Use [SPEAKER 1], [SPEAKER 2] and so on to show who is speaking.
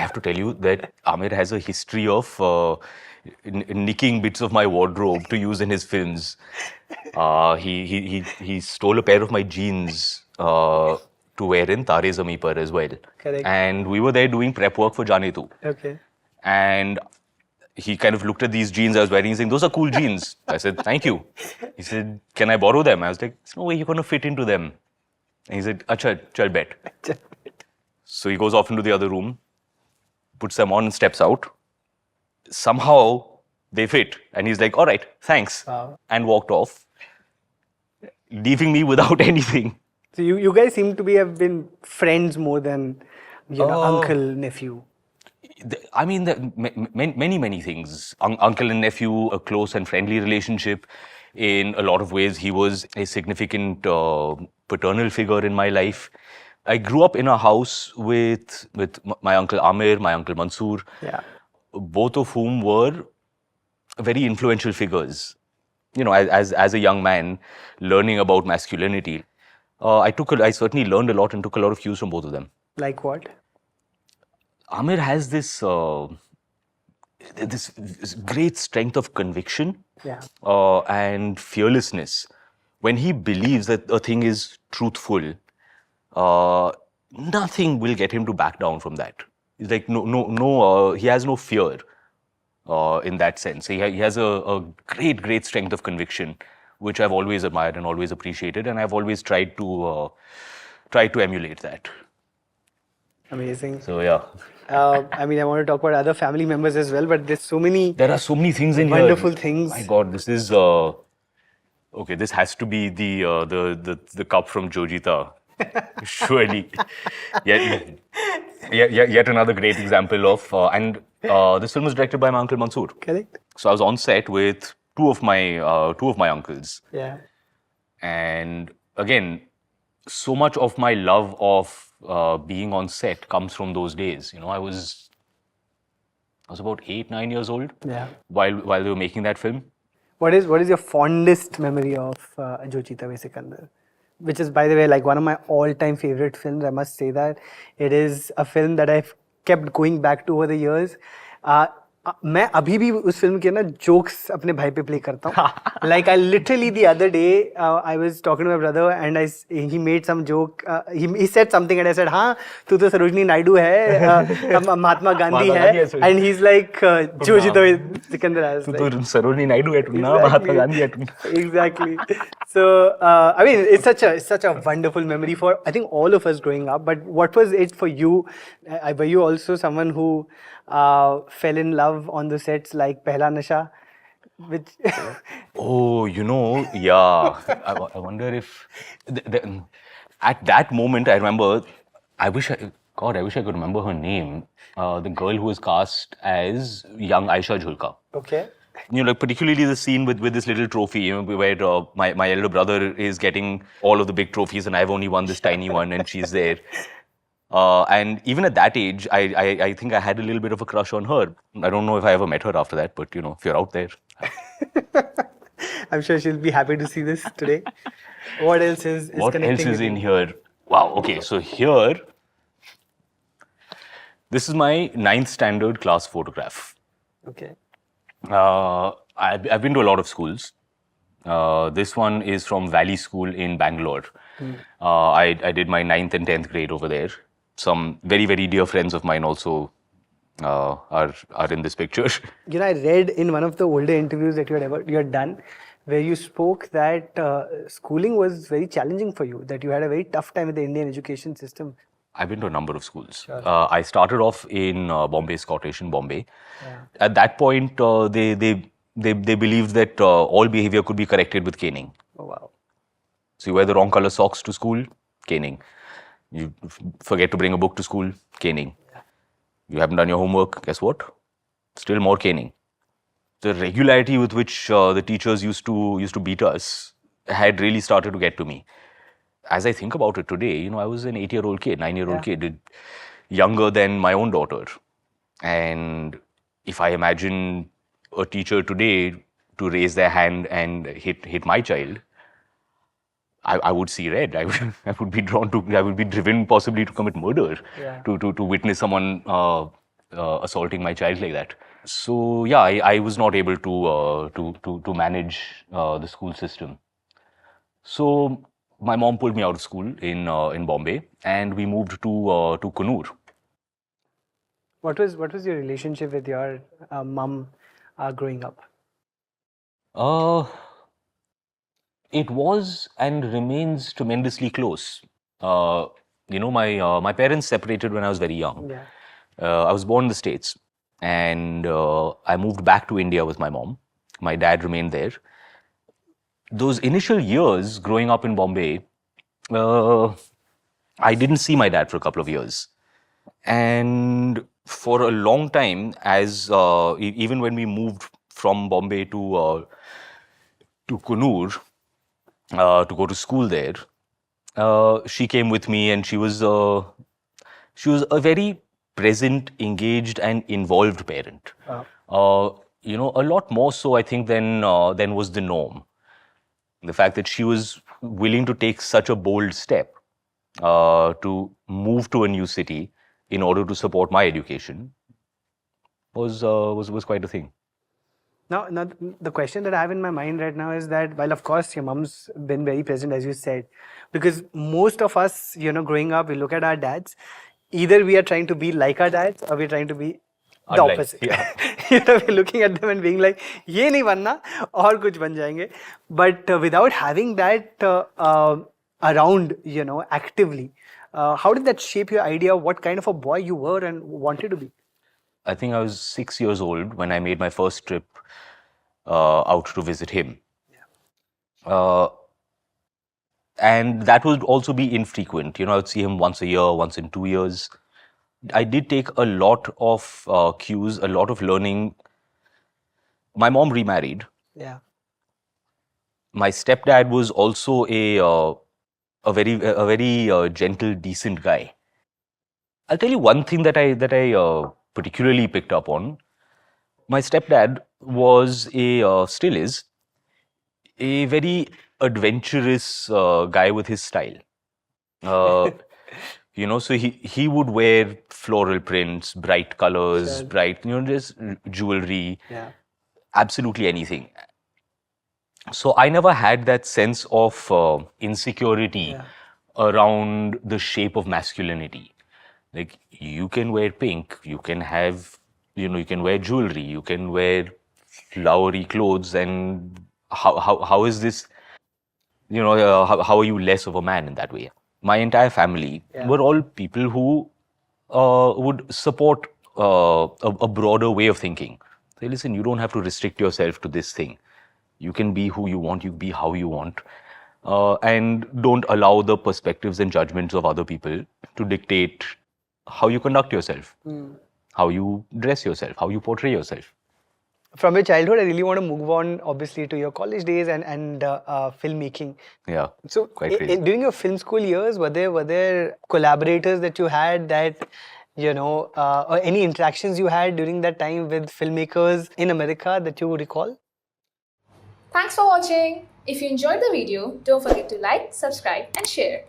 [SPEAKER 1] have to tell you that Aamir has a history of nicking bits of my wardrobe to use in his films. He stole a pair of my jeans to wear in Tare Zameen Par as well.
[SPEAKER 2] Correct.
[SPEAKER 1] And we were there doing prep work for Jaane Tu.
[SPEAKER 2] Okay.
[SPEAKER 1] And he kind of looked at these jeans I was wearing and saying, those are cool jeans. I said, thank you. He said, can I borrow them? I was like, there's no way you're going to fit into them. And he said, acha, chal bet. So he goes off into the other room, puts them on and steps out. Somehow they fit. And he's like, all right, thanks.
[SPEAKER 2] Wow.
[SPEAKER 1] And walked off, leaving me without anything.
[SPEAKER 2] So you guys seem to have been friends more than, uncle, nephew.
[SPEAKER 1] I mean, many things. Uncle and nephew, a close and friendly relationship. In a lot of ways, he was a significant paternal figure in my life. I grew up in a house with my uncle Aamir, my uncle Mansoor, both of whom were very influential figures. You know, as a young man, learning about masculinity, I certainly learned a lot and took a lot of cues from both of them.
[SPEAKER 2] Like what?
[SPEAKER 1] Aamir has this great strength of conviction and fearlessness. When he believes that a thing is truthful, nothing will get him to back down from that. He's like, he has no fear in that sense. He has a great strength of conviction, which I've always admired and always appreciated, and I've always tried to emulate that.
[SPEAKER 2] Amazing.
[SPEAKER 1] So yeah.
[SPEAKER 2] I mean, I want to talk about other family members as well, but there are so many
[SPEAKER 1] things in
[SPEAKER 2] wonderful
[SPEAKER 1] here.
[SPEAKER 2] things.
[SPEAKER 1] My God, this is okay. This has to be the cup from Jojita, surely. Yet another great example of and this film was directed by my uncle Mansoor.
[SPEAKER 2] Correct.
[SPEAKER 1] So I was on set with two of my uncles.
[SPEAKER 2] Yeah.
[SPEAKER 1] And again, so much of my love of being on set comes from those days. You know, I was about 8-9 years old.
[SPEAKER 2] Yeah.
[SPEAKER 1] While they were making that film.
[SPEAKER 2] What is your fondest memory of Jo Cheeta Ve Sikandar? Which is, by the way, like one of my all-time favorite films. I must say that it is a film that I've kept going back to over the years. मैं अभी भी उस film के ना jokes अपने भाई पे play करता हूँ. Like I literally the other day I was talking to my brother and he made some joke. He said something and I said, हाँ तू तो सरोजनी नायडू है, महात्मा गांधी है, and he's like जो जीता सिकंदर.
[SPEAKER 1] तू तो सरोजनी नायडू है तू ना महात्मा गांधी है तू.
[SPEAKER 2] Exactly. So I mean it's such a wonderful memory for I think all of us growing up. But what was it for you? Were you also someone who fell in love on the sets like Pehla Nasha? Which
[SPEAKER 1] oh, you know, yeah. I wonder if at that moment I remember. I wish I could remember her name. The girl who was cast as young Aisha Jhulka.
[SPEAKER 2] Okay.
[SPEAKER 1] You know, like particularly the scene with this little trophy, you know, where my elder brother is getting all of the big trophies and I've only won this tiny one and she's there. And even at that age, I think I had a little bit of a crush on her. I don't know if I ever met her after that, but you know, if you're out there.
[SPEAKER 2] I'm sure she'll be happy to see this today. What else is
[SPEAKER 1] what else is in here? Wow, okay, so here, this is my 9th standard class photograph.
[SPEAKER 2] Okay.
[SPEAKER 1] I've been to a lot of schools. This one is from Valley School in Bangalore. I did my 9th and 10th grade over there. Some very, very dear friends of mine also are in this picture.
[SPEAKER 2] You know, I read in one of the older interviews that you had done, where you spoke that schooling was very challenging for you, that you had a very tough time with the Indian education system.
[SPEAKER 1] I've been to a number of schools.
[SPEAKER 2] Sure.
[SPEAKER 1] I started off in Bombay, Scottish in Bombay. Yeah. At that point, they believed that all behavior could be corrected with caning.
[SPEAKER 2] Oh, wow.
[SPEAKER 1] So you wear the wrong color socks to school, caning. You forget to bring a book to school, caning. Yeah. You haven't done your homework, guess what? Still more caning. The regularity with which the teachers used to beat us had really started to get to me. As I think about it today, you know, I was an 8-year-old kid, 9-year-old kid, younger than my own daughter. And if I imagine a teacher today to raise their hand and hit my child, I would see red. I would be driven possibly to commit murder, to witness someone assaulting my child like that. So yeah, I was not able to manage the school system. So my mom pulled me out of school in Bombay, and we moved to Kannur.
[SPEAKER 2] What was your relationship with your mom growing up?
[SPEAKER 1] Uh, it was and remains tremendously close. Uh, my parents separated when I was very young.
[SPEAKER 2] Yeah.
[SPEAKER 1] I was born in the States, and I moved back to India with my mom. My dad remained there. Those initial years growing up in Bombay, uh, I didn't see my dad for a couple of years. And for a long time, as even when we moved from Bombay to Kannur to go to school there, she came with me, and she was a very present, engaged, and involved parent. A lot more so, I think, than was the norm. The fact that she was willing to take such a bold step to move to a new city in order to support my education was quite a thing.
[SPEAKER 2] Now, the question that I have in my mind right now is that while of course your mom's been very present, as you said, because most of us, growing up, we look at our dads. Either we are trying to be like our dads, or we're trying to be the
[SPEAKER 1] Unlike,
[SPEAKER 2] opposite.
[SPEAKER 1] yeah.
[SPEAKER 2] We're looking at them and being like, "ये नहीं बनना, और कुछ बन जाएंगे." But without having that around, actively, how did that shape your idea of what kind of a boy you were and wanted to be?
[SPEAKER 1] I think I was 6 years old when I made my first trip out to visit him. Uh, and that would also be infrequent. I would see him once a year, once in 2 years. I did take a lot of cues, a lot of learning. My mom remarried.
[SPEAKER 2] Yeah.
[SPEAKER 1] My stepdad was also a very gentle, decent guy. I'll tell you one thing that I particularly picked up on. My stepdad was still is a very adventurous guy with his style. Uh, so he would wear floral prints, bright colors,
[SPEAKER 2] Sure.
[SPEAKER 1] bright, just jewelry,
[SPEAKER 2] Yeah.
[SPEAKER 1] absolutely anything. So I never had that sense of insecurity
[SPEAKER 2] Yeah.
[SPEAKER 1] around the shape of masculinity. Like, you can wear pink, you can have, you can wear jewelry, you can wear flowery clothes, and how is this, how are you less of a man in that way? My entire family
[SPEAKER 2] Yeah.
[SPEAKER 1] were all people who would support a broader way of thinking. Say, listen, you don't have to restrict yourself to this thing. You can be who you want, you be how you want. And don't allow the perspectives and judgments of other people to dictate how you conduct yourself, how you dress yourself, how you portray yourself.
[SPEAKER 2] From your childhood, I really want to move on, obviously, to your college days and filmmaking.
[SPEAKER 1] Yeah,
[SPEAKER 2] So,
[SPEAKER 1] quite crazy.
[SPEAKER 2] during your film school years, were there collaborators that you had that, or any interactions you had during that time with filmmakers in America that you recall?
[SPEAKER 3] Thanks for watching. If you enjoyed the video, don't forget to like, subscribe and share.